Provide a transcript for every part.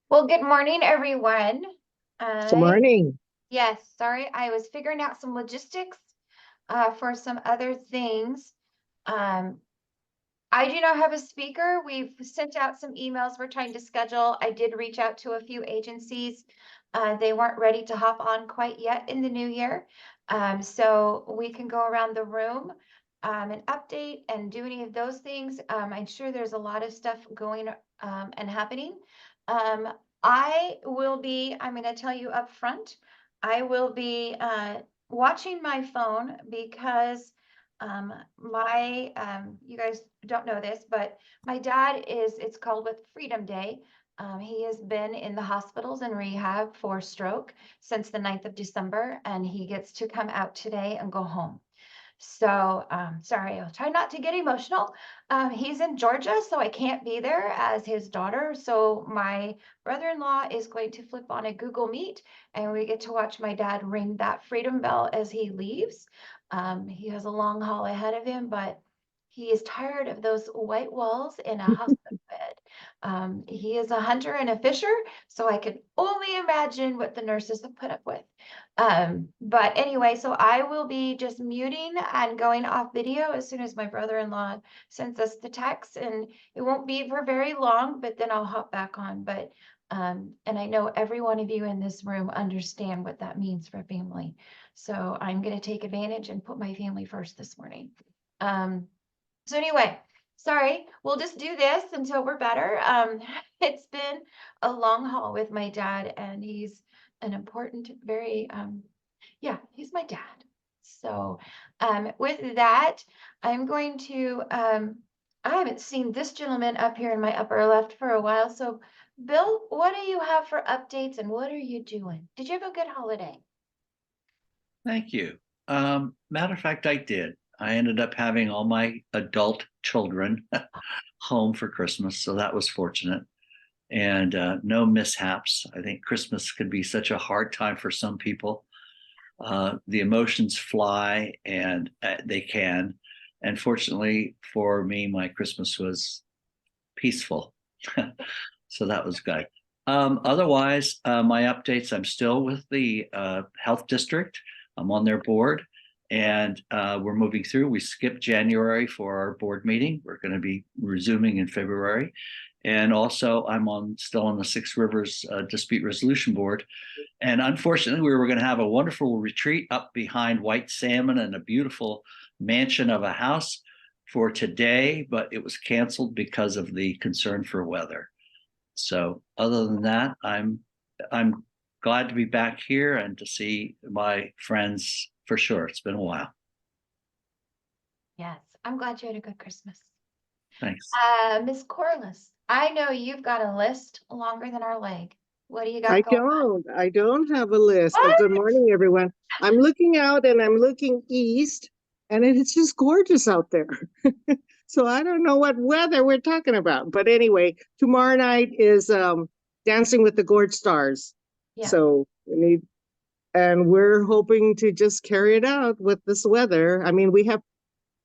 Well, good morning, everyone. Good I, morning. yes, sorry, I was figuring out some logistics for some other things. Um, I do not have a speaker. We've sent out some emails we're trying to schedule. I did reach out to a few agencies. They weren't ready to hop on quite yet in the new year. So we can go around the room and update and do any of those things. I'm sure there's a lot of stuff going and happening. Um, I'm going to tell you up front, I will be watching my phone because you guys don't know this, but my dad it's called with Freedom Day. He has been in the hospitals and rehab for stroke since the 9th of December, and he gets to come out today and go home. So, sorry, I'll try not to get emotional. He's in Georgia, so I can't be there as his daughter. So my brother-in-law is going to flip on a Google Meet, and we get to watch my dad ring that freedom bell as he leaves. He has a long haul ahead of him, but he is tired of those white walls in a hospital bed. He is a hunter and a fisher, so I can only imagine what the nurses have put up with. But anyway, so I will be just muting and going off video as soon as my brother-in-law sends us the text, and it won't be for very long, but then I'll hop back on. But and I know every one of you in this room understand what that means for family. So I'm going to take advantage and put my family first this morning. So anyway, sorry, we'll just do this until we're better. It's been a long haul with my dad, and he's an important, very, yeah, he's my dad. So, with that, I'm going to, I haven't seen this gentleman up here in my upper left for a while. So, Bill, what do you have for updates and what are you doing? Did you have a good holiday? Thank you. Matter of fact, I did. I ended up having all my adult children home for Christmas, so that was fortunate. And no mishaps. I think Christmas can be such a hard time for some people. The emotions fly, and they can. And fortunately for me, my Christmas was peaceful. So that was good. Otherwise, my updates, I'm still with the health district. I'm on their board, and we're moving through. We skipped January for our board meeting. We're going to be resuming in February. And also, still on the Six Rivers Dispute Resolution Board. And unfortunately, we were going to have a wonderful retreat up behind White Salmon and a beautiful mansion of a house for today, but it was canceled because of the concern for weather. So other than that, I'm glad to be back here and to see my friends for sure. It's been a while. Yes, I'm glad you had a good Christmas. Thanks. Miss Corliss, I know you've got a list longer than our leg. What do you I got going on? don't. I don't have a list, but good What? morning, everyone. I'm looking out and I'm looking east, and it's just gorgeous out there. So I don't know what weather we're talking about. But anyway, tomorrow night is Dancing with the Gourd Stars. Yeah. So and we're hoping to just carry it out with this weather. I mean, we have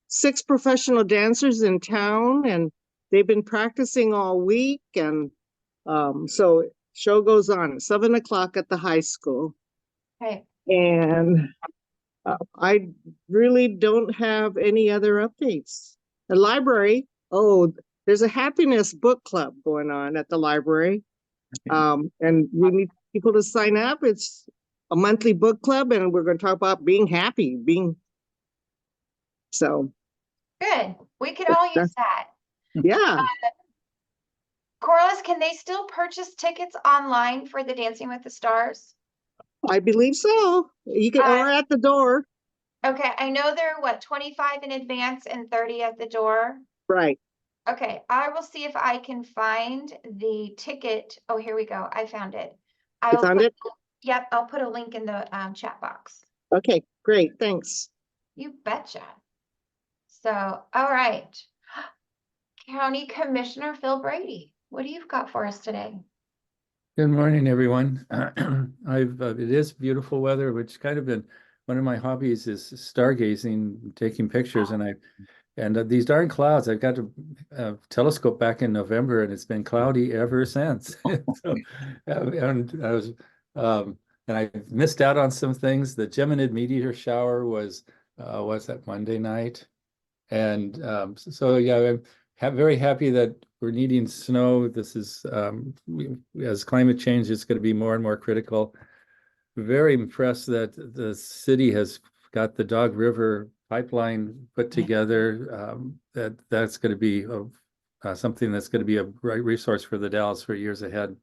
6 professional dancers in town, and they've been practicing all week, and so show goes on at 7 o'clock at the high school. Okay. And I really don't have any other updates. The library, oh, there's a happiness book club going on at the library. And we need people to sign up. It's a monthly book club, and we're going to talk about being happy, so. Good. We could all use that. Yeah, Corliss, can they still purchase tickets online for the Dancing with the Stars? I believe so. You can, or at the door. Okay, I know they're what, 25 in advance and 30 at the door. Right. Okay, I will see if I can find the ticket. Oh, here we go. I found it. I You will found put, it? yep, I'll put a link in the chat box. Okay, great. Thanks. You betcha. So, all right. County Commissioner Phil Brady, what do you've got for us today? Good morning, everyone. It is beautiful weather, which kind of been one of my hobbies is stargazing, taking pictures, and I And these darn clouds, I've got to telescope back in November, and it's been cloudy ever since. So, and I was, and I missed out on some things. The Geminid meteor shower was that Monday night, and so yeah, I'm very happy that we're needing snow. This is as climate change is going to be more and more critical. Very impressed that the city has got the Dog River pipeline put together. That's going to be something that's going to be a great resource for the Dalles for years ahead.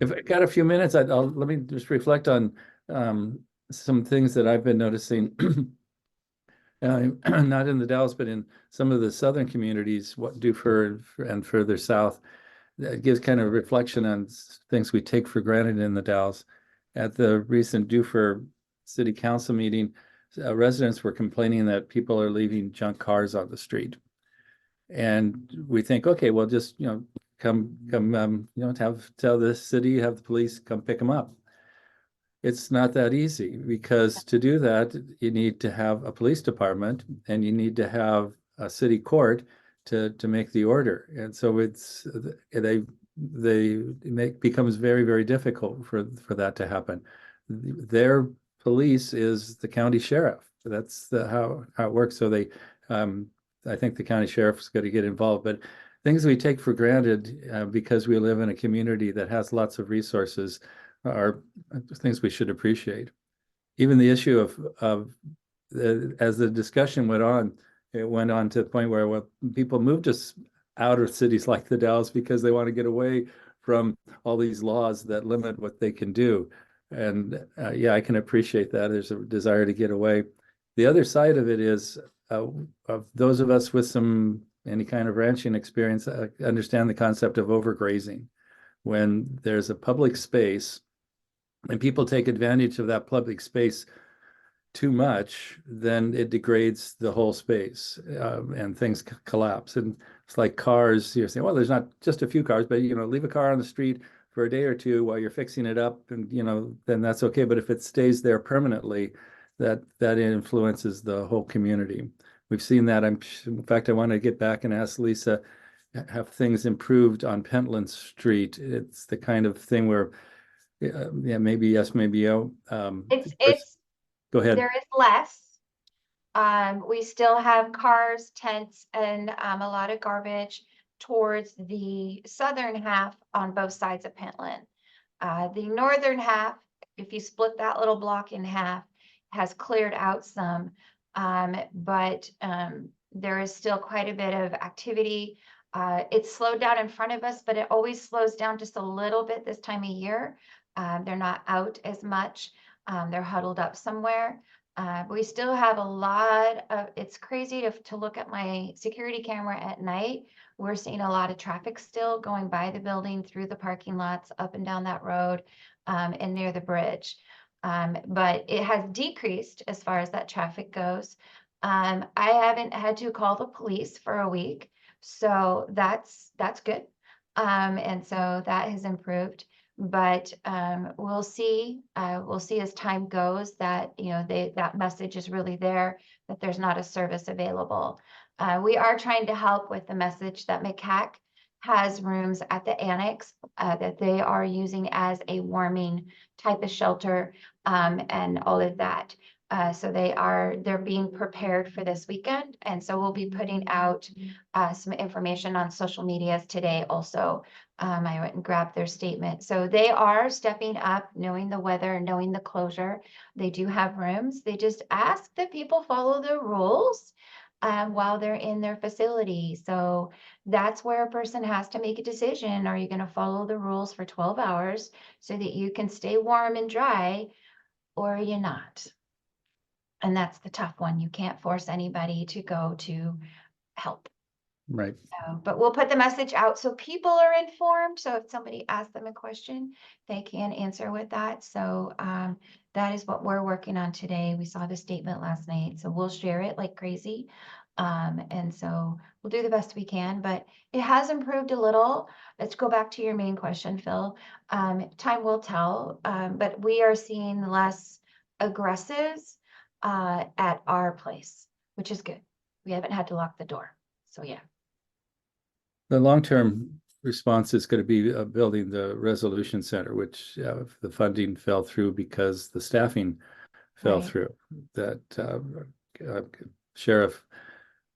If I got a few minutes, let me just reflect on some things that I've been noticing. Not in the Dalles, but in some of the southern communities, what Dufur and further south. That gives kind of reflection on things we take for granted in the Dalles. At the recent Dufur City Council meeting, residents were complaining that people are leaving junk cars on the street. And we think, okay, well, just, come, tell the city, have the police come pick them up. It's not that easy, because to do that, you need to have a police department and you need to have a city court to make the order. And so becomes very, very difficult for that to happen. Their police is the county sheriff. That's how it works. So I think the county sheriff's got to get involved. But things we take for granted because we live in a community that has lots of resources are things we should appreciate. Even the issue of as the discussion went on, it went on to the point where people moved us out of cities like the Dalles because they want to get away from all these laws that limit what they can do. And yeah, I can appreciate that. There's a desire to get away. The other side of it is of those of us with any kind of ranching experience understand the concept of overgrazing. When there's a public space and people take advantage of that public space too much, then it degrades the whole space and things collapse. And it's like cars, you're saying, well, there's not just a few cars, but leave a car on the street for a day or two while you're fixing it up, and then that's okay. But if it stays there permanently, that influences the whole community. We've seen that. In fact, I want to get back and ask Lisa, have things improved on Pentland Street? It's the kind of thing where yeah, maybe yes, maybe no. It's Go ahead. there is less. We still have cars, tents, and a lot of garbage towards the southern half on both sides of Pentland. The northern half, if you split that little block in half, has cleared out some, but there is still quite a bit of activity. It's slowed down in front of us, but it always slows down just a little bit this time of year. They're not out as much. They're huddled up somewhere. We still have a lot of, it's crazy to look at my security camera at night. We're seeing a lot of traffic still going by the building, through the parking lots, up and down that road, and near the bridge. But it has decreased as far as that traffic goes. I haven't had to call the police for a week, so that's good. And so that has improved. But we'll see as time goes that that message is really there, that there's not a service available. We are trying to help with the message that McCack has rooms at the annex that they are using as a warming type of shelter, and all of that. So they're being prepared for this weekend, and so we'll be putting out some information on social medias today also. I went and grabbed their statement. So they are stepping up, knowing the weather, knowing the closure. They do have rooms. They just ask that people follow the rules while they're in their facility. So that's where a person has to make a decision. Are you going to follow the rules for 12 hours so that you can stay warm and dry, or are you not? And that's the tough one. You can't force anybody to go to help. Right. But we'll put the message out so people are informed. So if somebody asks them a question, they can answer with that. So that is what we're working on today. We saw the statement last night, so we'll share it like crazy. And so we'll do the best we can, but it has improved a little. Let's go back to your main question, Phil. Time will tell, but we are seeing less aggressives at our place, which is good. we haven't had to lock the door. So yeah. The long-term response is going to be building the resolution center, which the funding fell through because the staffing fell Right. through. That Sheriff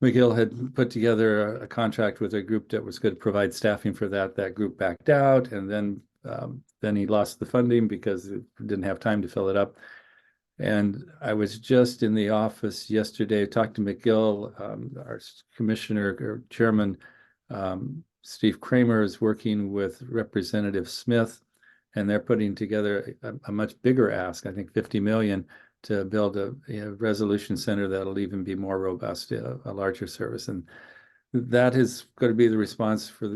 McGill had put together a contract with a group that was going to provide staffing for that. That group backed out, and then he lost the funding because it didn't have time to fill it up. And I was just in the office yesterday, talked to McGill, our commissioner or chairman, Steve Kramer is working with Representative Smith, and they're putting together a much bigger ask, I think 50 million, to build a resolution center that'll even be more robust, a larger service. And that is going to be the response for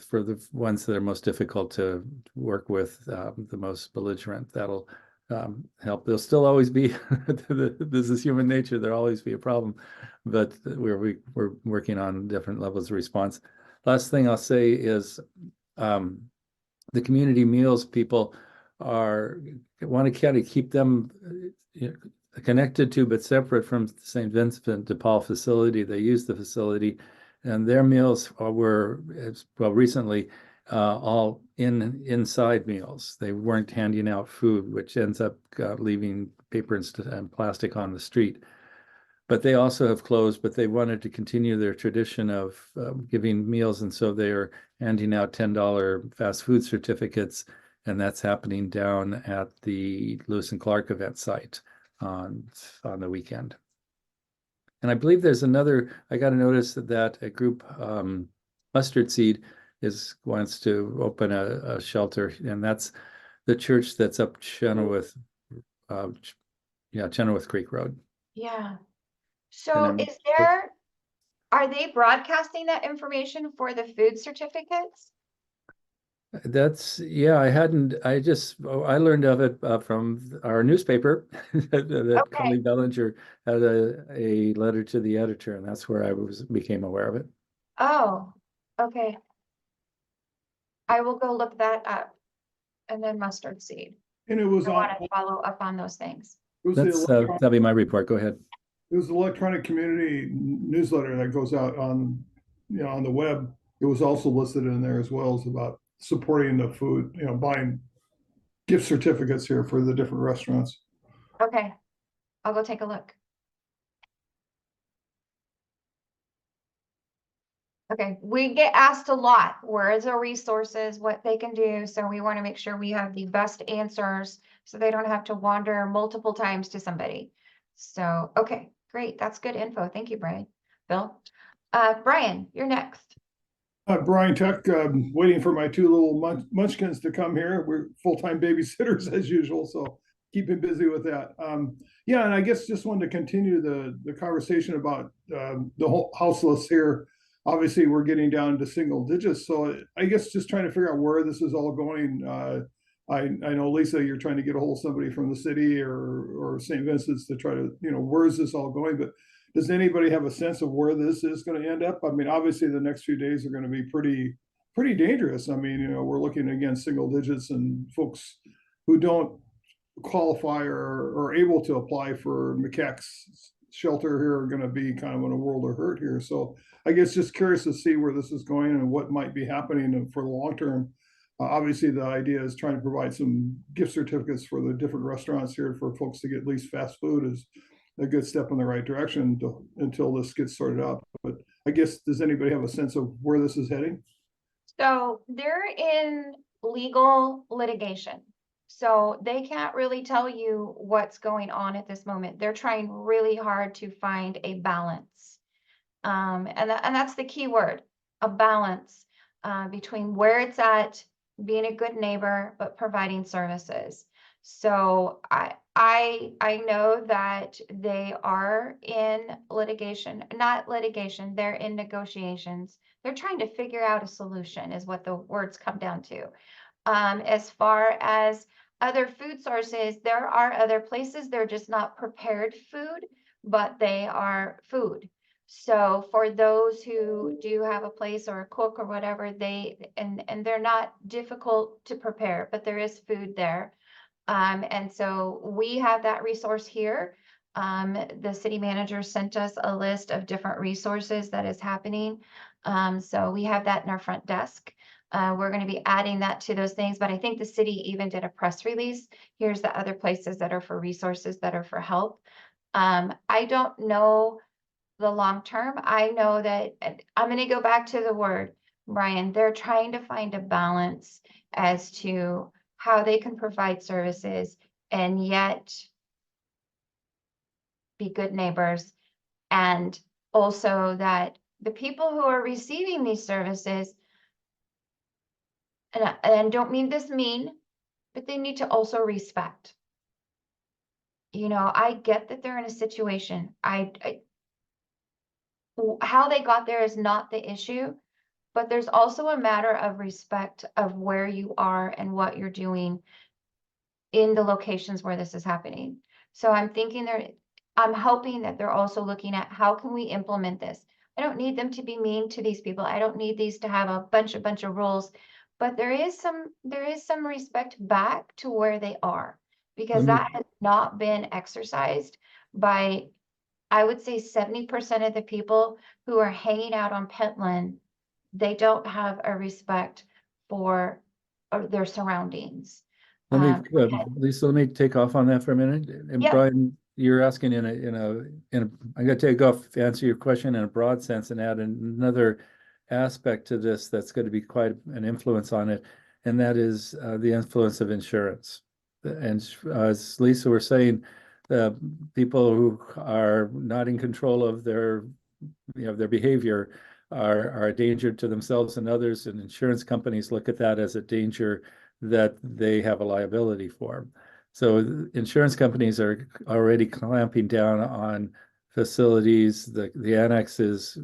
for the ones that are most difficult to work with, the most belligerent. That'll help. There'll still always be this is human nature. There'll always be a problem, but we're working on different levels of response. Last thing I'll say is the community meals people want to kind of keep them connected to but separate from the St. Vincent de Paul facility. They use the facility, and their meals were, well, recently all inside meals. They weren't handing out food, which ends up leaving paper and plastic on the street. But they also have closed, but they wanted to continue their tradition of giving meals, and so they are handing out $10 fast food certificates, and that's happening down at the Lewis and Clark event site on the weekend. And I believe there's another, I got a notice that a group, Mustard Seed, wants to open a shelter, and that's the church that's up Chenoweth, Chenoweth Creek Road. Yeah. So are they broadcasting that information for the food certificates? I learned of it from our newspaper that Okay. Colleen Bellinger had a letter to the editor, and that's where I became aware of it. Oh, okay. I will go look that up. And then mustard seed. And it was I on, want to follow up on those things. it was the That'll be my report. Go ahead. it was the electronic community newsletter that goes out on, on the web. It was also listed in there as well as about supporting the food, buying gift certificates here for the different restaurants. Okay. I'll go take a look. Okay, we get asked a lot, where is our resources, what they can do, so we want to make sure we have the best answers so they don't have to wander multiple times to somebody. So, okay, great, that's good info. Thank you, Brian. Bill. Brian, you're next. Brian Tuck, waiting for my two little munchkins to come here. We're full-time babysitters as usual, so keeping busy with that. Yeah, and I guess just wanted to continue the conversation about the whole houseless here. Obviously, we're getting down to single digits, so I guess just trying to figure out where this is all going. I know, Lisa, you're trying to get a hold of somebody from the city or St. Vincent's to try to, where is this all going? But does anybody have a sense of where this is going to end up? I mean, obviously, the next few days are going to be pretty dangerous. I mean, we're looking again single digits, and folks who don't qualify or able to apply for McCack's shelter here are going to be kind of in a world of hurt here. So I guess just curious to see where this is going and what might be happening for the long term. Obviously, the idea is trying to provide some gift certificates for the different restaurants here for folks to get at least fast food is a good step in the right direction until this gets sorted out. But I guess, does anybody have a sense of where this is heading? So they're in legal litigation. So they can't really tell you what's going on at this moment. They're trying really hard to find a balance. And that's the key word, a balance between where it's at, being a good neighbor, but providing services. So I know that they are in litigation, not litigation, they're in negotiations. They're trying to figure out a solution is what the words come down to. As far as other food sources, there are other places, they're just not prepared food, but they are food. So for those who do have a place or a cook or whatever, and they're not difficult to prepare, but there is food there. And so we have that resource here. The city manager sent us a list of different resources that is happening. So we have that in our front desk. We're going to be adding that to those things, but I think the city even did a press release. Here's the other places that are for resources that are for help. I don't know the long term. I know that I'm going to go back to the word, Brian. They're trying to find a balance as to how they can provide services and yet be good neighbors. And also that the people who are receiving these services, and I don't mean this mean, but they need to also respect. You know, I get that they're in a situation. How they got there is not the issue, but there's also a matter of respect of where you are and what you're doing in the locations where this is happening. So I'm hoping that they're also looking at how can we implement this? I don't need them to be mean to these people. I don't need these to have a bunch of rules, but there is some respect back to where they are, because Let me- that has not been exercised by, I would say 70% of the people who are hanging out on Pentland. They don't have a respect for their surroundings. Let me, Okay. Lisa, let me take off on that for a minute. And Yeah. Brian, you're asking I'm gonna take off, answer your question in a broad sense and add another aspect to this that's going to be quite an influence on it. And that is the influence of insurance. And as Lisa was saying, people who are not in control of their behavior are a danger to themselves and others, and insurance companies look at that as a danger that they have a liability for. So insurance companies are already clamping down on facilities. The Annex has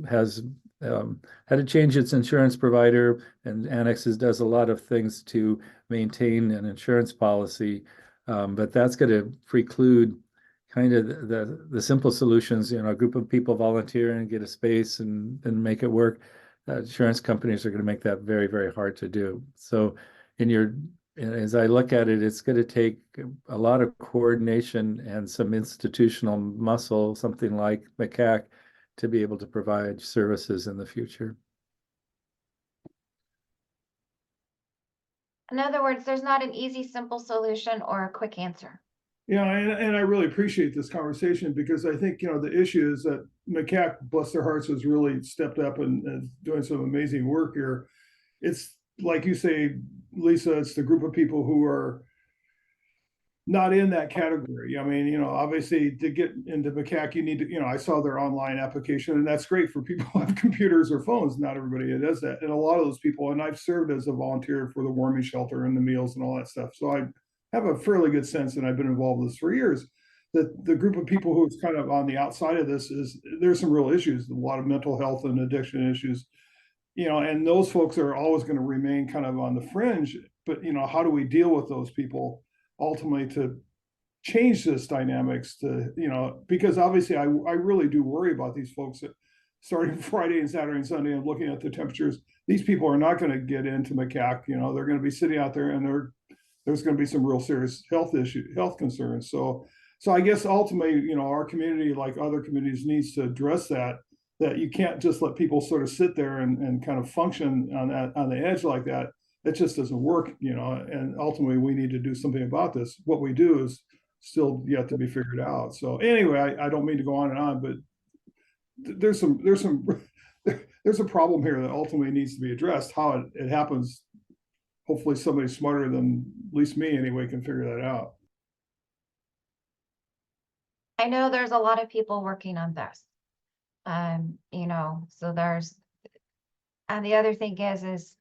had to change its insurance provider, and Annexes does a lot of things to maintain an insurance policy, but that's going to preclude kind of the simple solutions. A group of people volunteer and get a space and make it work. Insurance companies are going to make that very, very hard to do. So as I look at it, it's going to take a lot of coordination and some institutional muscle, something like MCAC, to be able to provide services in the future. In other words, there's not an easy, simple solution or a quick answer. Yeah, and I really appreciate this conversation, because I think, the issue is that MCAC, bless their hearts, has really stepped up and doing some amazing work here. It's like you say, Lisa, it's the group of people who are not in that category. I mean, obviously to get into MCAC, you need to, I saw their online application, and that's great for people who have computers or phones. Not everybody does that. And a lot of those people, and I've served as a volunteer for the warming shelter and the meals and all that stuff. So I have a fairly good sense, and I've been involved with this for years, that the group of people who's kind of on the outside of this there's some real issues, a lot of mental health and addiction issues, and those folks are always going to remain kind of on the fringe. But, how do we deal with those people ultimately to change this dynamics because obviously I really do worry about these folks that starting Friday and Saturday and Sunday and looking at the temperatures. These people are not going to get into MCAC, they're going to be sitting out there, and there's going to be some real serious health concerns. So I guess ultimately, our community, like other communities, needs to address that you can't just let people sort of sit there and kind of function on the edge like that. It just doesn't work, and ultimately we need to do something about this. What we do is still yet to be figured out. So anyway, I don't mean to go on and on, but there's a problem here that ultimately needs to be addressed. How it happens, hopefully somebody smarter than at least me anyway can figure that out. I know there's a lot of people working on this. So and the other thing is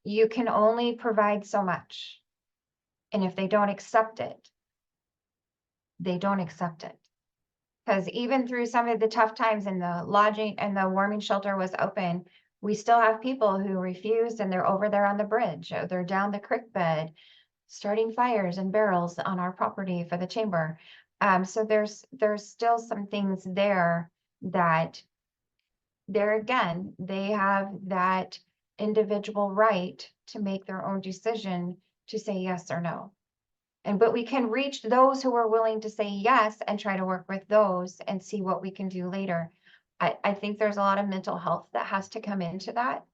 you can only provide so much. And if they don't accept it, they don't accept it. Because even through some of the tough times and the lodging and the warming shelter was open, we still have people who refused, and they're over there on the bridge, or they're down the creek bed, starting fires and barrels on our property for the chamber. So there's still some things there that there again, they have that individual right to make their own decision to say yes or no. but we can reach those who are willing to say yes and try to work with those and see what we can do later. I think there's a lot of mental health that has to come into that,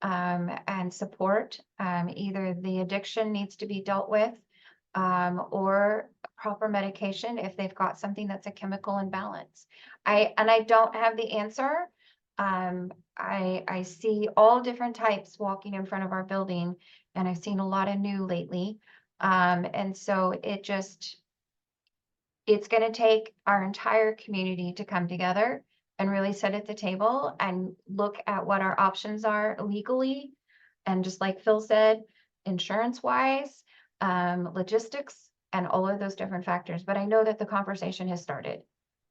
and support. Either the addiction needs to be dealt with, or proper medication if they've got something that's a chemical imbalance. I don't have the answer. I see all different types walking in front of our building, and I've seen a lot of new lately. And so it's gonna take our entire community to come together and really sit at the table and look at what our options are legally. And just like Phil said, insurance wise, logistics, and all of those different factors. But I know that the conversation has started.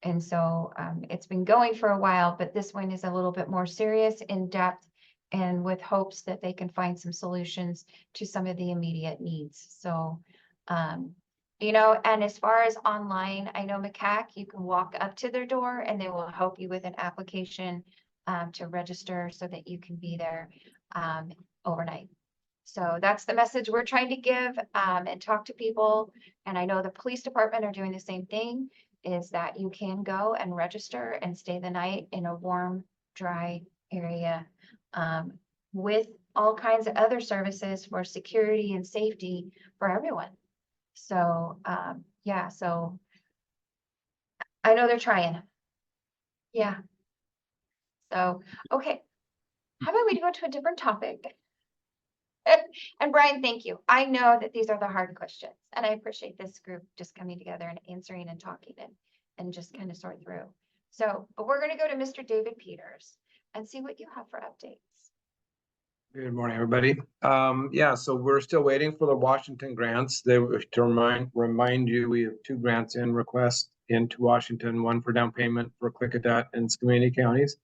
And so it's been going for a while, but this one is a little bit more serious, in depth, and with hopes that they can find some solutions to some of the immediate needs. So, you know, and as far as online, I know MCAC, you can walk up to their door and they will help you with an application to register so that you can be there overnight. So that's the message we're trying to give, and talk to people. And I know the police department are doing the same thing, is that you can go and register and stay the night in a warm, dry area, with all kinds of other services for security and safety for everyone. So, yeah, so I know they're trying. Yeah. So, okay. How about we go to a different topic? And Brian, thank you. I know that these are the hard questions, and I appreciate this group just coming together and answering and talking and just kind of sort through. So, but we're going to go to Mr. David Peters and see what you have for updates. Good morning, everybody. Yeah, so we're still waiting for the Washington grants. They were to remind you, we have 2 grants in request into Washington, one for down payment for Klickitat and Skamania counties.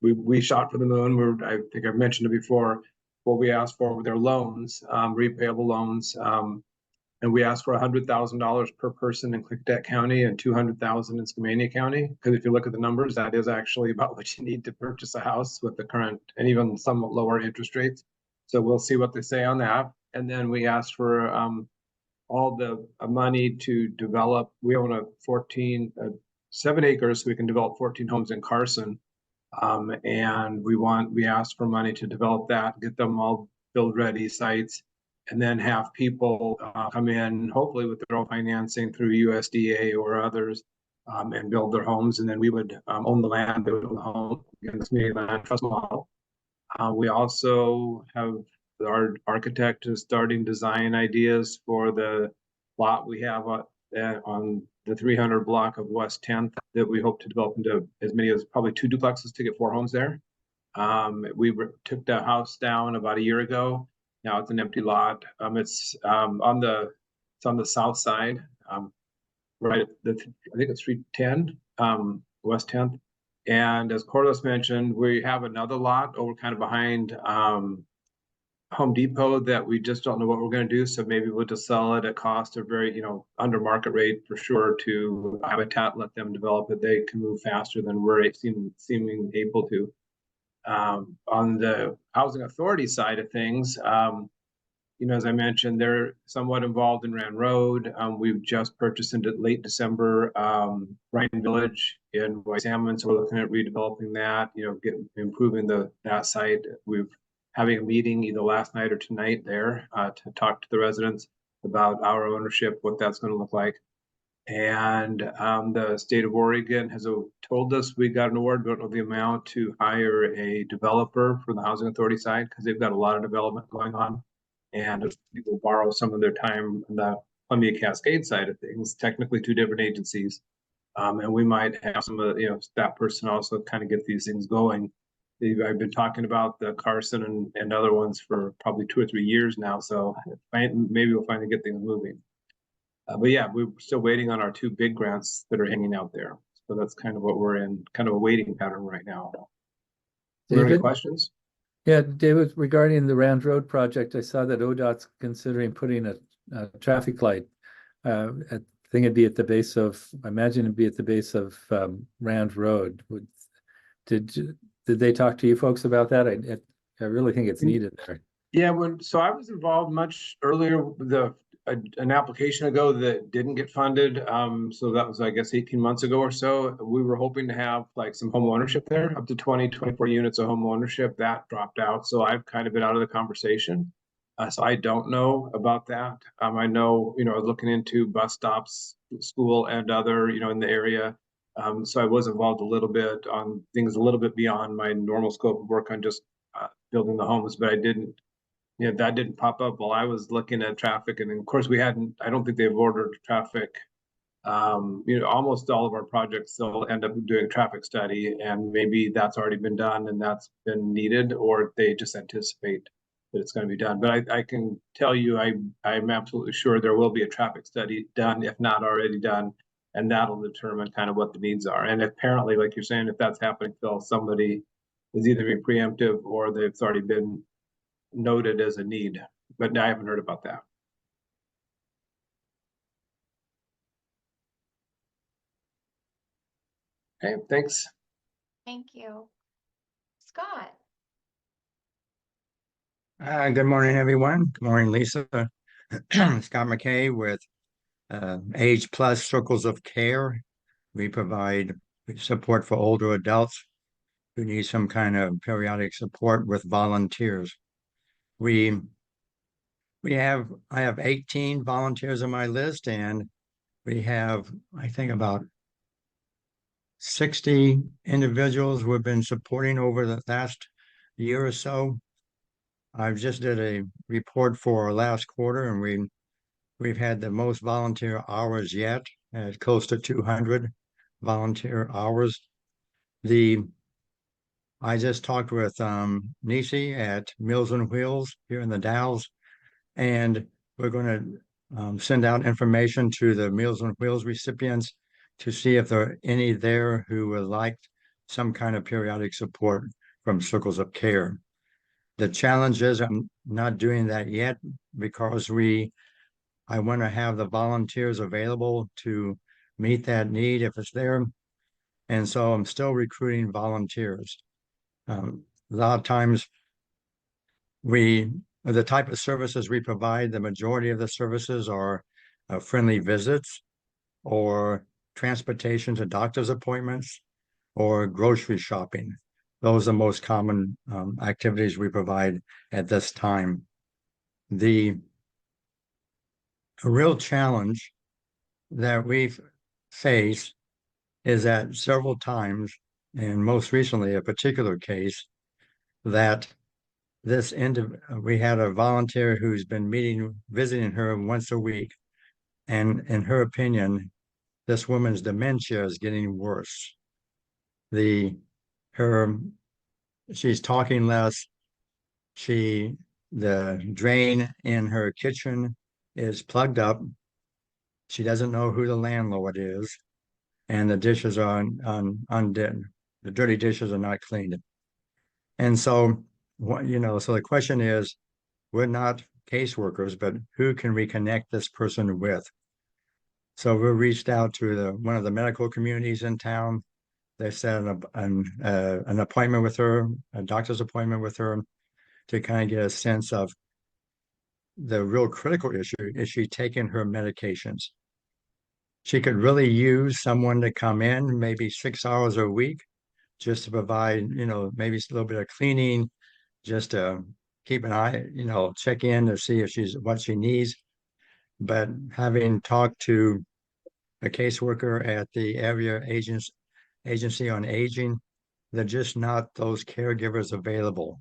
We shot for the moon. I think I've mentioned it before. What we asked for were their loans, repayable loans. And we asked for $100,000 per person in Klickitat County and $200,000 in Skamania County. Because if you look at the numbers, that is actually about what you need to purchase a house with the current and even somewhat lower interest rates. So we'll see what they say on that. And then we asked for all the money to develop. We own a 7 acres, so we can develop 14 homes in Carson. And we asked for money to develop that, get them all build ready sites, and then have people come in, hopefully with their own financing through USDA or others, and build their homes. And then we would own the land, build the home in this community land trust model. We also have our architect is starting design ideas for the lot we have on the 300 block of West 10th that we hope to develop into as many as probably 2 duplexes to get 4 homes there. We took the house down about a year ago. Now it's an empty lot. It's on the south side, right at I think it's 310 West 10th. And as Corliss mentioned, we have another lot over kind of behind Home Depot that we just don't know what we're going to do. So maybe we'll just sell it at cost or very, under market rate for sure to Habitat, let them develop it. They can move faster than we're seeming able to. On the housing authority side of things, as I mentioned, they're somewhat involved in Rand Road. We've just purchased into late December, Ryan Village in White Salmon. So we're looking at redeveloping that, improving that site. We've having a meeting either last night or tonight there to talk to the residents about our ownership, what that's going to look like. And the state of Oregon has told us we got an award, don't know the amount, to hire a developer for the housing authority side because they've got a lot of development going on. And if people borrow some of their time on the Columbia Cascade side of things, technically 2 different agencies. And we might have some of that person also kind of get these things going. I've been talking about the Carson and other ones for probably 2 or 3 years now. So maybe we'll finally get things moving. But yeah, we're still waiting on our 2 big grants that are hanging out there. So that's kind of what we're in, kind of a waiting pattern right now. Are there any questions? Yeah, David, regarding the Rand Road project, I saw that ODOT's considering putting a traffic light. I think it'd be at the base of, I imagine it'd be at the base of Rand Road. Did they talk to you folks about that? I really think it's needed there. Yeah, so I was involved much earlier. an application ago that didn't get funded. So that was, I guess, 18 months ago or so. We were hoping to have like some home ownership there, up to 20, 24 units of home ownership. That dropped out. So I've kind of been out of the conversation. So I don't know about that. I know, looking into bus stops, school and other, in the area. So I was involved a little bit on things a little bit beyond my normal scope of work on just building the homes, but that didn't pop up while I was looking at traffic. And of course I don't think they've ordered traffic. Almost all of our projects still end up doing traffic study, and maybe that's already been done and that's been needed, or they just anticipate that it's going to be done. But I can tell you, I'm absolutely sure there will be a traffic study done, if not already done, and that'll determine kind of what the needs are. And apparently, like you're saying, if that's happening, Phil, somebody is either being preemptive or it's already been noted as a need, but I haven't heard about that. Okay, thanks. Thank you. Scott? Good morning, everyone. Good morning, Lisa. Scott McKay with Age Plus Circles of Care. We provide support for older adults who need some kind of periodic support with volunteers. I have 18 volunteers on my list, and we have, I think, about 60 individuals we've been supporting over the last year or so. I just did a report for our last quarter, and we've had the most volunteer hours yet, at close to 200 volunteer hours. I just talked with Nisi at Meals on Wheels here in the Dalles, and we're going to send out information to the Meals on Wheels recipients to see if there are any there who would like some kind of periodic support from Circles of Care. The challenge is I'm not doing that yet because I want to have the volunteers available to meet that need if it's there. And so I'm still recruiting volunteers. A lot of times the type of services we provide, the majority of the services are friendly visits or transportation to doctor's appointments or grocery shopping. Those are the most common activities we provide at this time. The real challenge that we've faced is that several times, and most recently a particular case, that we had a volunteer who's been visiting her once a week, and in her opinion, this woman's dementia is getting worse. She's talking less. The drain in her kitchen is plugged up. She doesn't know who the landlord is, and the dishes are undone. The dirty dishes are not cleaned. And so, so the question is, we're not caseworkers, but who can we connect this person with? So we reached out to one of the medical communities in town. They set an appointment with her, a doctor's appointment with her, to kind of get a sense of the real critical issue. Is she taking her medications? She could really use someone to come in maybe 6 hours a week just to provide, maybe a little bit of cleaning, just to keep an eye, check in to see if what she needs. But having talked to a caseworker at the area agency on aging, they're just not those caregivers available.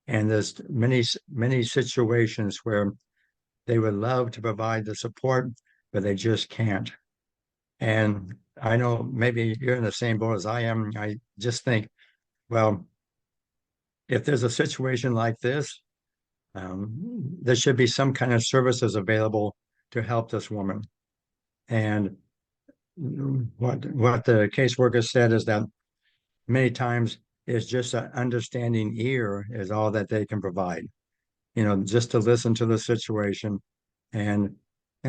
And there's many situations where they would love to provide the support, but they just can't. And I know maybe you're in the same boat as I am. I just think, well, if there's a situation like this, there should be some kind of services available to help this woman. And what the caseworker said is that many times it's just an understanding ear is all that they can provide. Just to listen to the situation and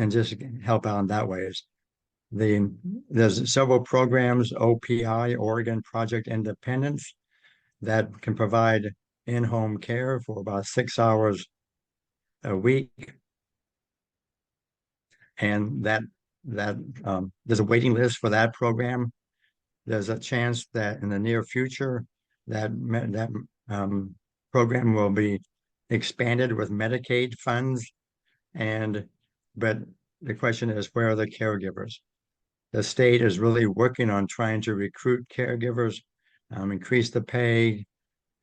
just help out in that way. There's several programs, OPI, Oregon Project Independence, that can provide in-home care for about 6 hours a week. And there's a waiting list for that program. There's a chance that in the near future that program will be expanded with Medicaid funds. But the question is, where are the caregivers? The state is really working on trying to recruit caregivers, increase the pay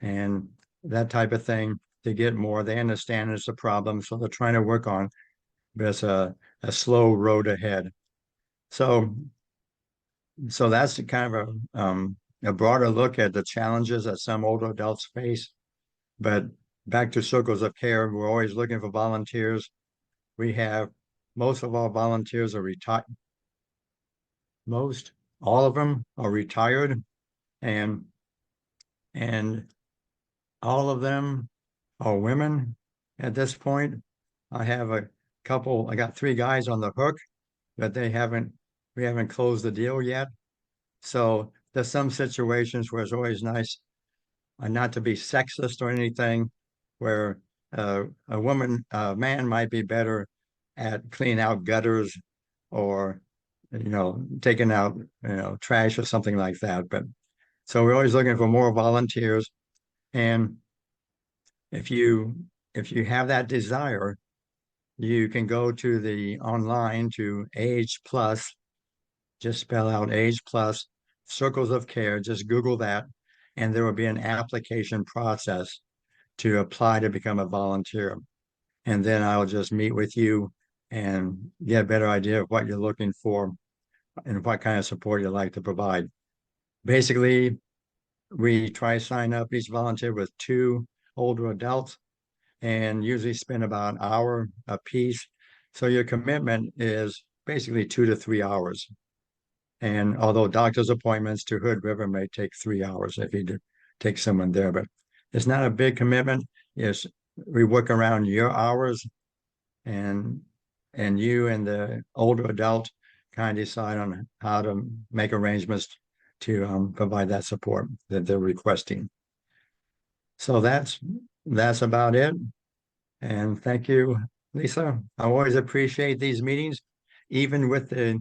and that type of thing to get more. They understand it's a problem, so they're trying to work on, but it's a slow road ahead. So that's kind of a broader look at the challenges that some older adults face. But back to circles of care, we're always looking for volunteers. We have most of our volunteers are retired. All of them are retired, and all of them are women at this point. I have I got 3 guys on the hook, but we haven't closed the deal yet. So there's some situations where it's always nice not to be sexist or anything, where a man might be better at cleaning out gutters or, taking out, trash or something like that. But so we're always looking for more volunteers. And if you have that desire, you can go to the online to Age Plus, just spell out Age Plus, Circles of Care, just Google that, and there will be an application process to apply to become a volunteer. And then I'll just meet with you and get a better idea of what you're looking for and what kind of support you'd like to provide. Basically, we try to sign up each volunteer with 2 older adults and usually spend about an hour a piece. So your commitment is basically 2 to 3 hours. And although doctor's appointments to Hood River may take 3 hours if you take someone there, but it's not a big commitment. We work around your hours, and you and the older adult kind of decide on how to make arrangements to provide that support that they're requesting. So that's about it. And thank you, Lisa. I always appreciate these meetings, even with the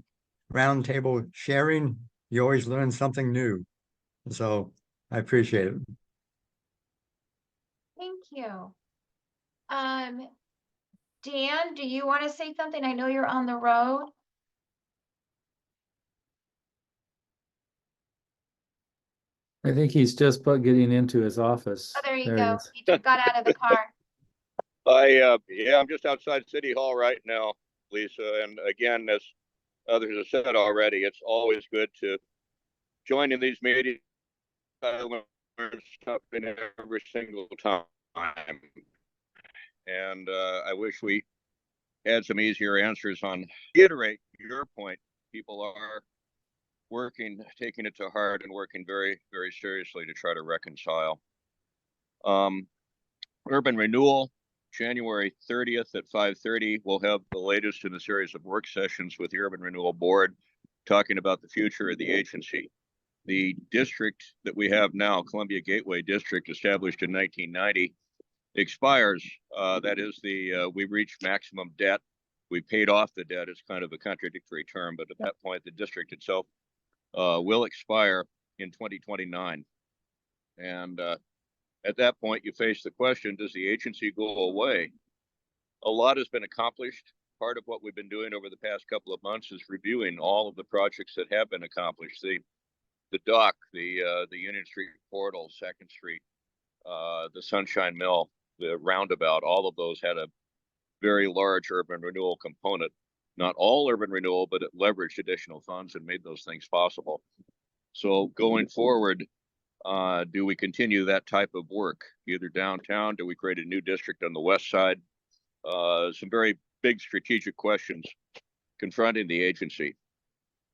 roundtable sharing. You always learn something new. So I appreciate it. Thank you. Dan, do you want to say something? I know you're on the road. I think he's just getting into his office. Oh, there you He go. is. He just got out of the car. I'm just outside City Hall right now, Lisa. And again, as others have said already, it's always good to join in these meetings. I learn something every single time. And I wish we had some easier answers on. Reiterate your point. People are taking it to heart and working very, very seriously to try to reconcile. Urban renewal, January 30th at 5:30, we'll have the latest in a series of work sessions with the Urban Renewal Board talking about the future of the agency. The district that we have now, Columbia Gateway District, established in 1990, expires. That is we reached maximum debt. We paid off the debt. It's kind of a contradictory term, but at that point, the district itself will expire in 2029. And at that point, you face the question, does the agency go away? A lot has been accomplished. Part of what we've been doing over the past couple of months is reviewing all of the projects that have been accomplished. The dock, the Union Street portal, 2nd Street, the Sunshine Mill, the roundabout, all of those had a very large urban renewal component. Not all urban renewal, but it leveraged additional funds and made those things possible. So going forward, do we continue that type of work, either downtown? Do we create a new district on the west side? Some very big strategic questions confronting the agency.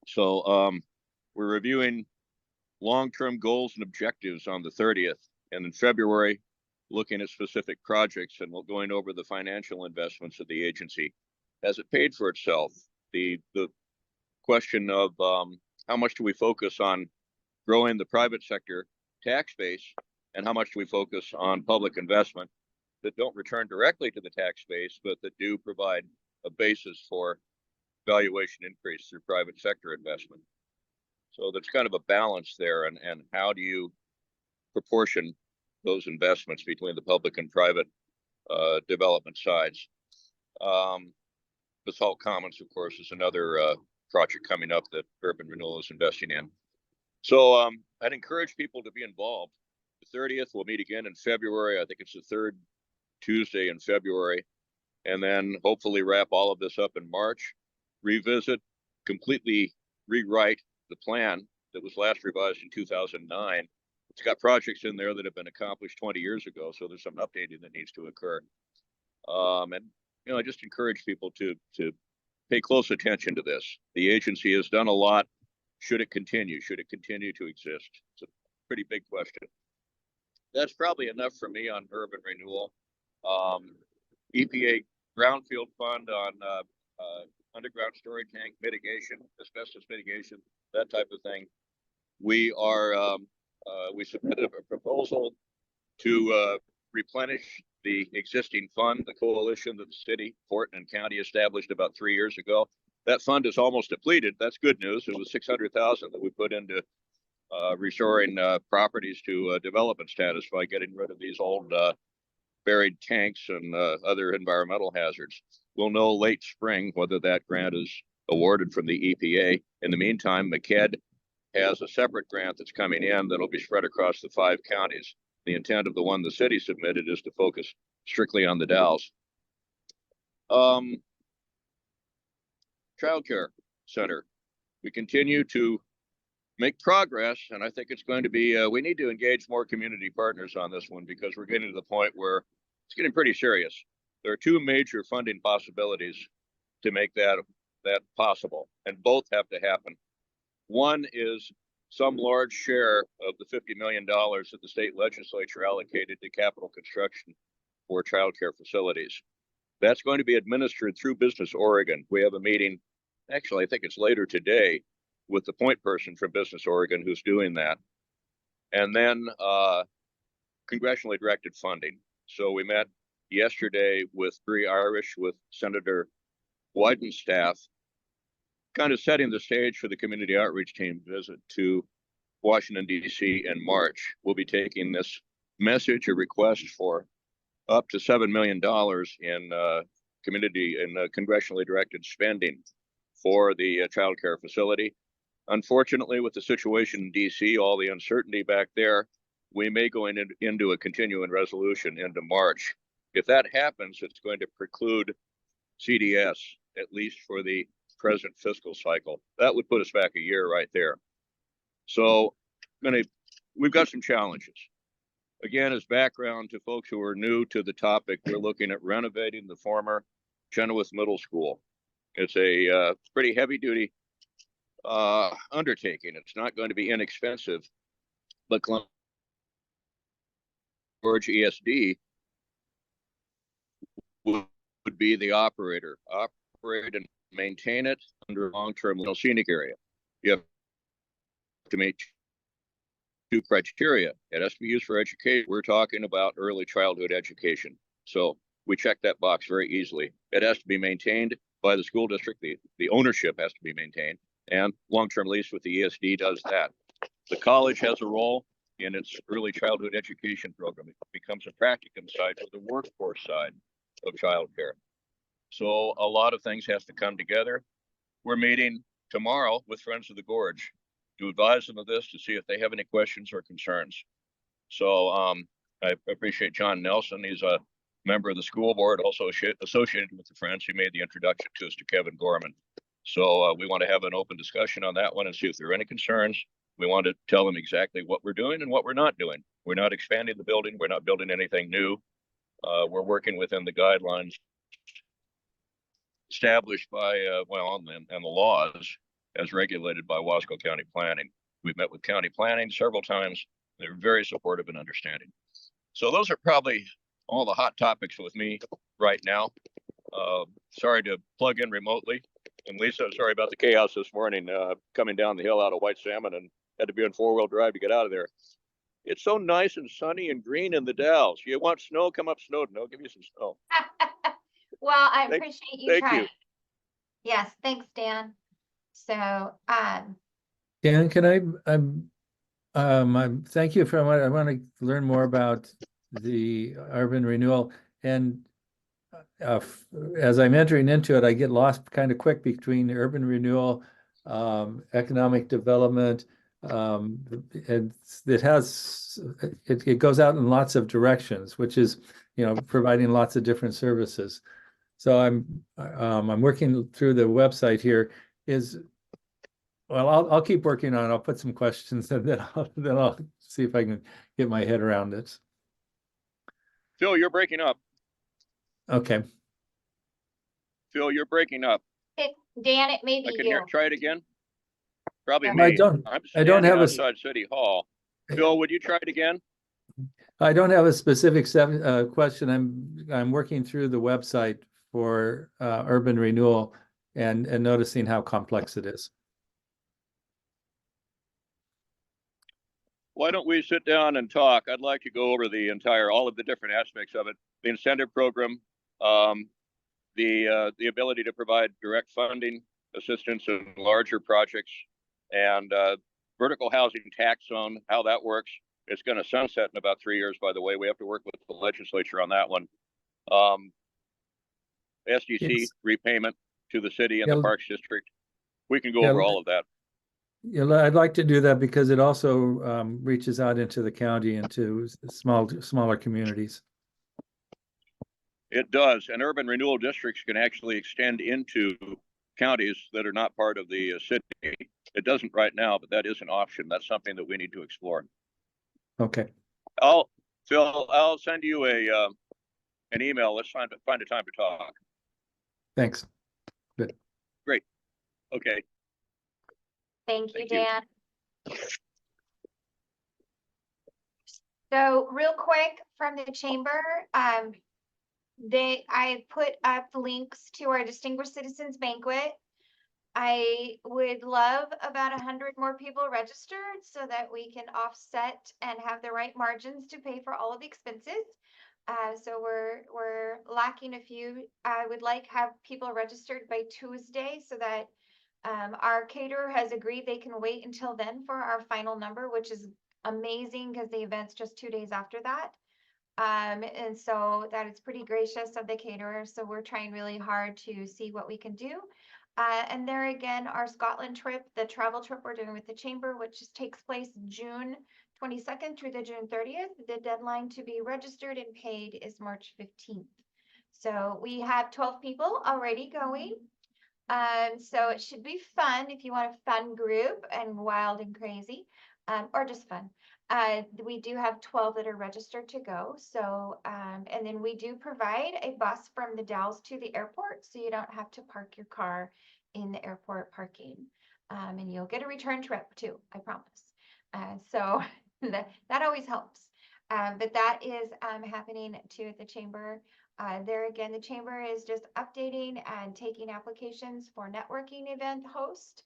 So we're reviewing long-term goals and objectives on the 30th, and in February, looking at specific projects and going over the financial investments of the agency. Has it paid for itself? The question of how much do we focus on growing the private sector tax base, and how much do we focus on public investment that don't return directly to the tax base, but that do provide a basis for valuation increase through private sector investment. So there's kind of a balance there, and how do you proportion those investments between the public and private development sides? Basalt Commons, of course, is another project coming up that Urban Renewal is investing in. So I'd encourage people to be involved. The 30th, we'll meet again in February. I think it's the third Tuesday in February. And then hopefully wrap all of this up in March, revisit, completely rewrite the plan that was last revised in 2009. It's got projects in there that have been accomplished 20 years ago, so there's some updating that needs to occur. And I just encourage people to pay close attention to this. The agency has done a lot. Should it continue? Should it continue to exist? It's a pretty big question. That's probably enough for me on urban renewal. EPA Brownfield Fund on underground storage tank mitigation, asbestos mitigation, that type of thing. We submitted a proposal to replenish the existing fund, the coalition that the city, Fort and county established about 3 years ago. That fund is almost depleted. That's good news. It was $600,000 that we put into restoring properties to development status by getting rid of these old buried tanks and other environmental hazards. We'll know late spring whether that grant is awarded from the EPA. In the meantime, McKed has a separate grant that's coming in that'll be spread across the 5 counties. The intent of the one the city submitted is to focus strictly on the Dalles. Child care center. We continue to make progress, and I think it's going to be, we need to engage more community partners on this one because we're getting to the point where it's getting pretty serious. There are 2 major funding possibilities to make that possible, and both have to happen. One is some large share of the $50 million that the state legislature allocated to capital construction for child care facilities. That's going to be administered through Business Oregon. We have a meeting, actually, I think it's later today, with the point person from Business Oregon who's doing that. And then congressionally directed funding. So we met yesterday with Bree Irish, with Senator Wyden's staff, kind of setting the stage for the community outreach team visit to Washington, D.C. in March. We'll be taking this message, a request for up to $7 million in congressionally directed spending for the child care facility. Unfortunately, with the situation in DC, all the uncertainty back there, we may go into a continuing resolution into March. If that happens, it's going to preclude CDS, at least for the present fiscal cycle. That would put us back a year right there. So we've got some challenges. Again, as background to folks who are new to the topic, we're looking at renovating the former Chenoweth Middle School. It's a pretty heavy duty undertaking. It's not going to be inexpensive, but George ESD would be the operator, operate and maintain it under long-term scenic area. You have to meet 2 criteria. It has to be used for education. We're talking about early childhood education. So we check that box very easily. It has to be maintained by the school district. The ownership has to be maintained, and long-term lease with the ESD does that. The college has a role in its early childhood education program. It becomes a practicum side for the workforce side of childcare. So a lot of things has to come together. We're meeting tomorrow with Friends of the Gorge to advise them of this, to see if they have any questions or concerns. So I appreciate John Nelson. He's a member of the school board, also associated with the Friends, who made the introduction to us to Kevin Gorman. So we want to have an open discussion on that one and see if there are any concerns. We want to tell them exactly what we're doing and what we're not doing. We're not expanding the building. We're not building anything new. We're working within the guidelines established by, and the laws as regulated by Wasco County Planning. We've met with County Planning several times. They're very supportive and understanding. So those are probably all the hot topics with me right now. Sorry to plug in remotely. And Lisa, sorry about the chaos this morning, coming down the hill out of White Salmon, and had to be on 4-wheel drive to get out of there. It's so nice and sunny and green in the Dalles. You want snow? Come up Snowden. I'll give you some snow. Well, I appreciate you thank trying. you. Yes, thanks, Dan. So, Dan, can thank you for what I want to learn more about the urban renewal. And as I'm entering into it, I get lost kind of quick between urban renewal, economic development, and it goes out in lots of directions, which is, providing lots of different services. So I'm working through the website here. Well, I'll keep working on it. I'll put some questions and then I'll see if I can get my head around it. Phil, you're breaking up. Okay. Phil, you're breaking up. Dan, it may I be can you. hear. Try it again. Probably I me. I I'm don't standing have outside City Hall. Phil, would you try it again? I don't have a specific question. I'm working through the website for urban renewal and noticing how complex it is. Why don't we sit down and talk? I'd like to go over all of the different aspects of it, the incentive program, the ability to provide direct funding assistance in larger projects, and vertical housing tax zone, how that works. It's going to sunset in about 3 years, by the way. We have to work with the legislature on that one. SDC repayment to the city and the Parks District. We can go over all of that. Yeah, I'd like to do that because it also reaches out into the county, into smaller communities. It does, and urban renewal districts can actually extend into counties that are not part of the city. It doesn't right now, but that is an option. That's something that we need to explore. Okay. Phil, I'll send you an email. Let's find a time to talk. Thanks. Good. Great. Okay. Thank you, Thank you. Dan. So real quick from the chamber, I put up links to our Distinguished Citizens Banquet. I would love about 100 more people registered so that we can offset and have the right margins to pay for all of the expenses. So we're lacking a few. I would like have people registered by Tuesday so that our caterer has agreed they can wait until then for our final number, which is amazing because the event's just 2 days after that. And so that is pretty gracious of the caterer. So we're trying really hard to see what we can do. And there again, our Scotland trip, the travel trip we're doing with the chamber, which takes place June 22nd through the June 30th. The deadline to be registered and paid is March 15th. So we have 12 people already going. So it should be fun if you want a fun group and wild and crazy, or just fun. We do have 12 that are registered to go. So, and then we do provide a bus from the Dalles to the airport, so you don't have to park your car in the airport parking. And you'll get a return trip too, I promise. So that always helps. But that is happening too at the chamber. There again, the chamber is just updating and taking applications for networking event host.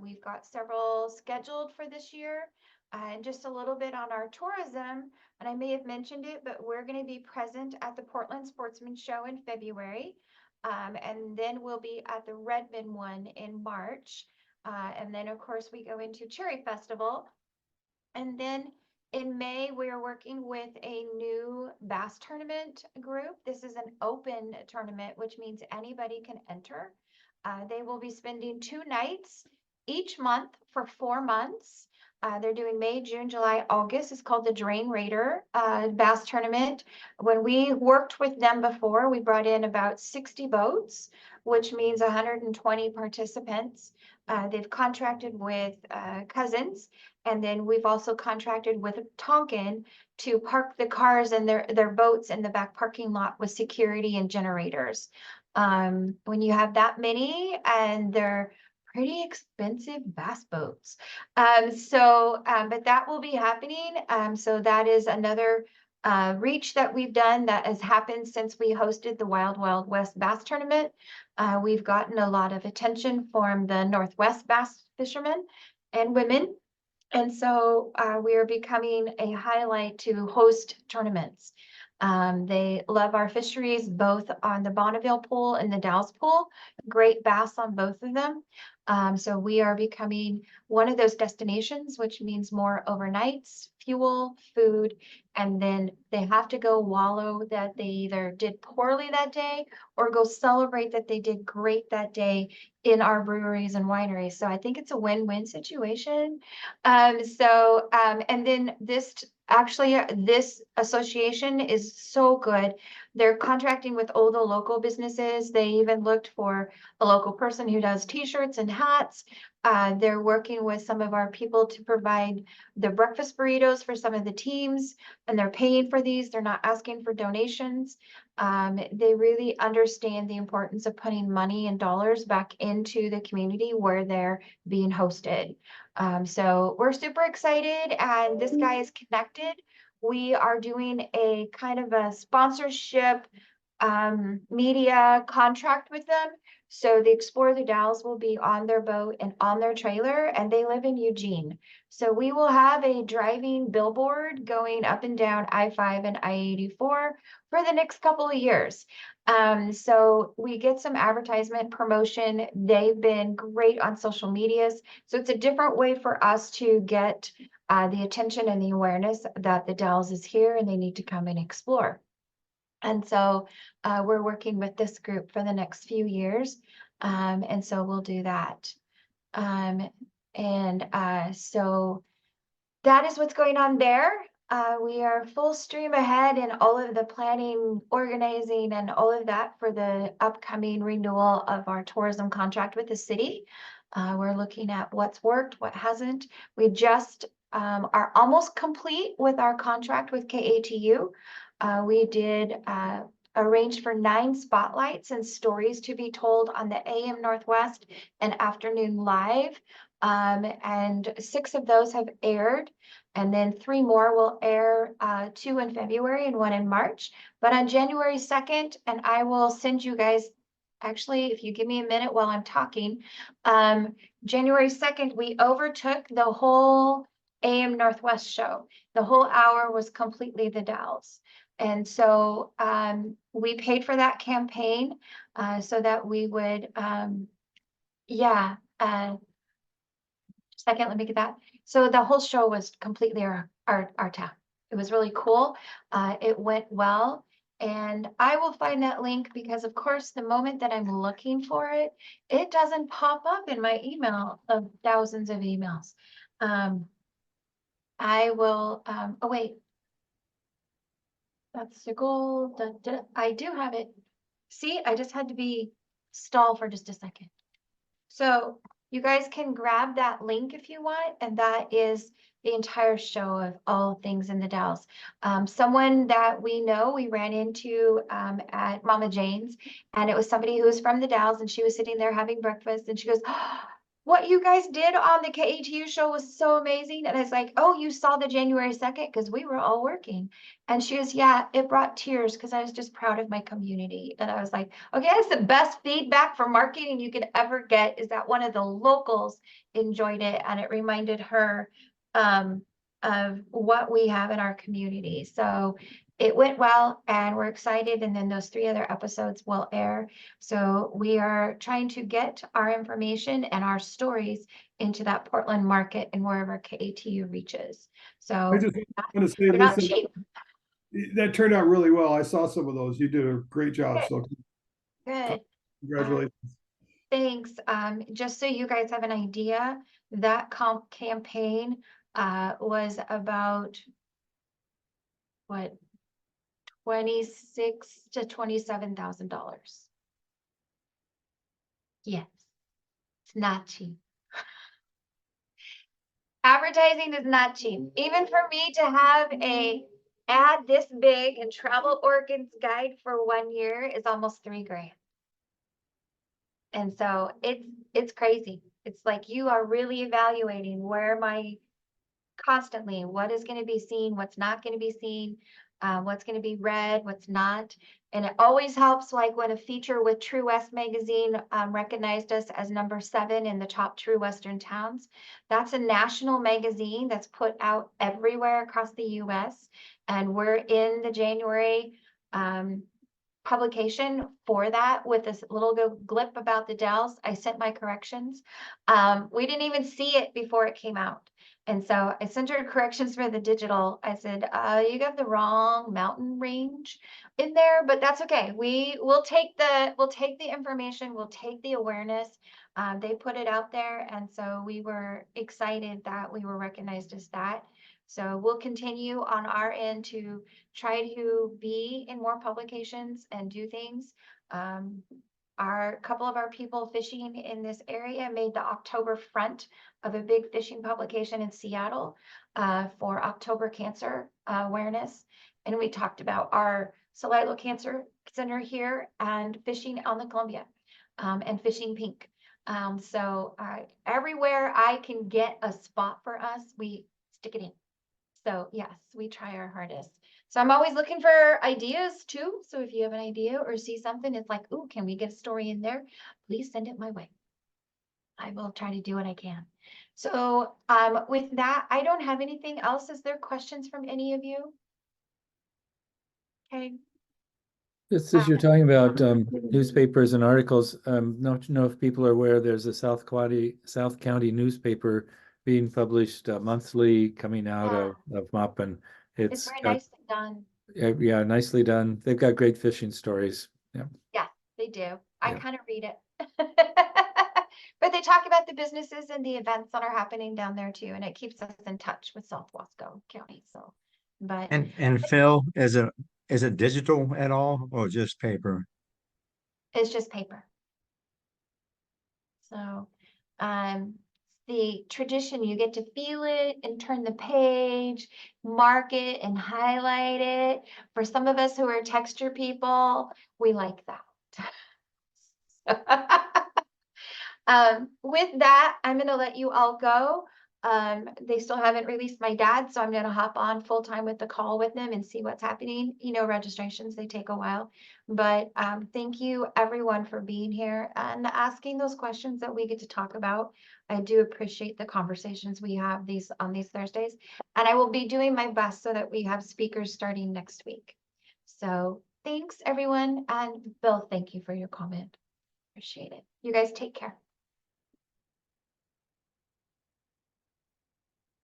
We've got several scheduled for this year. And just a little bit on our tourism, and I may have mentioned it, but we're going to be present at the Portland Sportsman Show in February. And then we'll be at the Redmond one in March. And then, of course, we go into Cherry Festival. And then in May, we are working with a new bass tournament group. This is an open tournament, which means anybody can enter. They will be spending 2 nights each month for 4 months. They're doing May, June, July, August. It's called the Drain Raider Bass Tournament. When we worked with them before, we brought in about 60 boats, which means 120 participants. They've contracted with Cousins, and then we've also contracted with Tonkin to park the cars and their boats in the back parking lot with security and generators. When you have that many, and they're pretty expensive bass boats. But that will be happening. So that is another reach that we've done that has happened since we hosted the Wild Wild West Bass Tournament. We've gotten a lot of attention from the Northwest bass fishermen and women. And so we are becoming a highlight to host tournaments. They love our fisheries, both on the Bonneville pool and the Dalles pool. Great bass on both of them. So we are becoming one of those destinations, which means more overnights, fuel, food, and then they have to go wallow that they either did poorly that day or go celebrate that they did great that day in our breweries and wineries. So I think it's a win-win situation. And then this association is so good. They're contracting with all the local businesses. They even looked for a local person who does t-shirts and hats. They're working with some of our people to provide the breakfast burritos for some of the teams, and they're paying for these. They're not asking for donations. They really understand the importance of putting money and dollars back into the community where they're being hosted. So we're super excited, and this guy is connected. We are doing a kind of a sponsorship media contract with them. So the Explore the Dalles will be on their boat and on their trailer, and they live in Eugene. So we will have a driving billboard going up and down I-5 and I-84 for the next couple of years. So we get some advertisement promotion. They've been great on social medias. So it's a different way for us to get the attention and the awareness that the Dalles is here and they need to come and explore. And so we're working with this group for the next few years. And so we'll do that. So that is what's going on there. We are full stream ahead in all of the planning, organizing, and all of that for the upcoming renewal of our tourism contract with the city. We're looking at what's worked, what hasn't. We just are almost complete with our contract with KATU. We did arrange for 9 spotlights and stories to be told on the AM Northwest and Afternoon Live. And 6 of those have aired, and then 3 more will air, 2 in February and 1 in March. But on January 2nd, and I will send you guys, actually, if you give me a minute while I'm talking, January 2nd, we overtook the whole AM Northwest show. The whole hour was completely the Dalles. And so we paid for that campaign so that we would, second, let me get that. So the whole show was completely our town. It was really cool. It went well. And I will find that link because, of course, the moment that I'm looking for it, it doesn't pop up in my email of thousands of emails. I will, oh, wait. That's the goal. I do have it. See, I just had to be stall for just a second. So you guys can grab that link if you want, and that is the entire show of all things in the Dalles. Someone that we know, we ran into at Mama Jane's, and it was somebody who was from the Dalles, and she was sitting there having breakfast, and she goes, "Oh, what you guys did on the KATU show was so amazing." And I was like, "Oh, you saw the January 2nd?" Because we were all working. And she goes, "Yeah, it brought tears because I was just proud of my community." And I was like, okay, that's the best feedback for marketing you could ever get, is that one of the locals enjoyed it, and it reminded her of what we have in our community. So it went well, and we're excited. And then those 3 other episodes will air. So we are trying to get our information and our stories into that Portland market and wherever KATU reaches. So I just want to say, we're not Lisa, cheap. that turned out really well. I saw some of those. You did a great job. So Good. congratulations. Thanks. Just so you guys have an idea, that campaign was about what, $26,000 to $27,000. Yes, it's not cheap. Advertising is not cheap. Even for me to have a ad this big and Travel Oregon's guide for 1 year is almost $3,000. And so it's crazy. It's like you are really evaluating where constantly, what is going to be seen, what's not going to be seen. what's going to be read, what's not. And it always helps, like when a feature with True West magazine recognized us as #7 in the top true Western towns. That's a national magazine that's put out everywhere across the US. And we're in the January publication for that with this little glip about the Dalles. I sent my corrections. We didn't even see it before it came out. And so I sent her corrections for the digital. I said, you got the wrong mountain range in there, but that's okay. We'll take the information, we'll take the awareness. They put it out there. And so we were excited that we were recognized as that. So we'll continue on our end to try to be in more publications and do things. Couple of our people fishing in this area made the October front of a big fishing publication in Seattle for October cancer awareness. And we talked about our Celilo Cancer Center here and fishing on the Columbia and fishing pink. So everywhere I can get a spot for us, we stick it in. So yes, we try our hardest. So I'm always looking for ideas too. So if you have an idea or see something, it's like, ooh, can we get a story in there? Please send it my way. I will try to do what I can. So with that, I don't have anything else. Is there questions from any of you? Okay. Just as you're talking about newspapers and articles, don't you know if people are aware there's a South County newspaper being published monthly coming out of Maupin. It's very nicely done. Yeah, nicely done. They've got great fishing stories. Yeah. Yeah, they do. I Yeah. kind of read it. But they talk about the businesses and the events that are happening down there too. And it keeps us in touch with South Wasco County. So, but And Phil, is it digital at all or just paper? it's just paper. So, the tradition, you get to feel it and turn the page, mark it and highlight it. For some of us who are texture people, we like that. With that, I'm going to let you all go. They still haven't released my dad, so I'm going to hop on full time with the call with them and see what's happening. You know, registrations, they take a while, but thank you everyone for being here and asking those questions that we get to talk about. I do appreciate the conversations we have on these Thursdays, and I will be doing my best so that we have speakers starting next week. So thanks everyone. And Bill, thank you for your comment. Appreciate it. You guys take care.